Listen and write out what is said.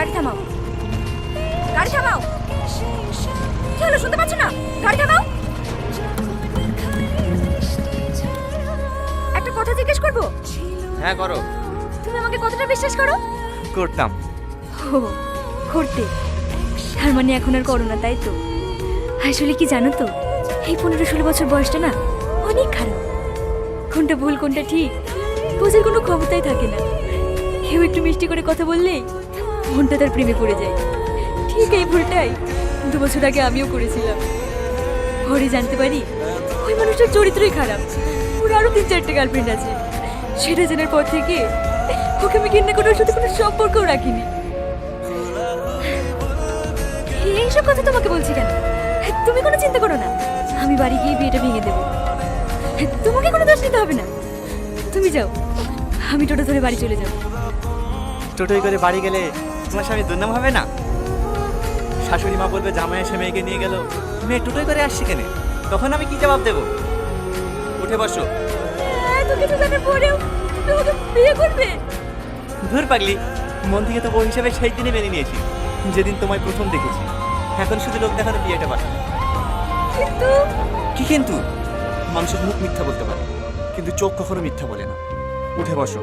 গাড়ি থামাও, গাড়ি থামাও। কি হলো, শুনতে পাচ্ছ না? গাড়ি থামাও। একটা কথা জিজ্ঞেস করবো? হ্যাঁ করো। তুমি আমাকে কতটা বিশ্বাস করো? করতাম। ও, করতে। তার মানে এখন আর করো না, তাই তো? আসলে কি জানো তো, এই 15-16 বছর বয়সটা না অনেক খারাপ। কোনটা ভুল কোনটা ঠিক বোঝার কোনো ক্ষমতাই থাকে না। কেউ একটু মিষ্টি করে কথা বললেই মনটা তার প্রেমে পড়ে যায়। ঠিক এই ভুলটাই 2 বছর আগে আমিও করেছিলাম। পরে জানতে পারি ওই মানুষটার চরিত্রই খারাপ। ওর আরো 3-4টে গার্লফ্রেন্ড আছে। সেটা জানার পর থেকে ওকে আমি ঘৃণা করে ওর সাথে কোনো সম্পর্কও রাখিনি। এইসব কথা তোমাকে বলছি কেন? তুমি কোনো চিন্তা করো না, আমি বাড়ি গিয়ে বিয়েটা ভেঙে দেবো। তোমাকে কোনো দোষ নিতে হবে না। তুমি যাও, আমি টোটো ধরে বাড়ি চলে যাবো। টোটোই করে বাড়ি গেলে তোমার স্বামী দুর্নাম হবে না? শাশুড়ি মা বলবে জামাই এসে মেয়েকে নিয়ে গেল, মেয়ে টোটোই করে আসছে কেন? তখন আমি কি জবাব দেবো? উঠে বসো। এত কিছু জানার পরেও তুমি ওকে বিয়ে করবে? ধুর পাগলি, মন থেকে তো বউ হিসেবে সেই দিনে মেনে নিয়েছি, যেদিন তোমায় প্রথম দেখেছি। এখন শুধু লোক দেখানো বিয়েটা বাকি। কিন্তু কি কিন্তু? মানুষের মুখ মিথ্যা বলতে পারে, কিন্তু চোখ কখনো মিথ্যা বলে না। উঠে বসো।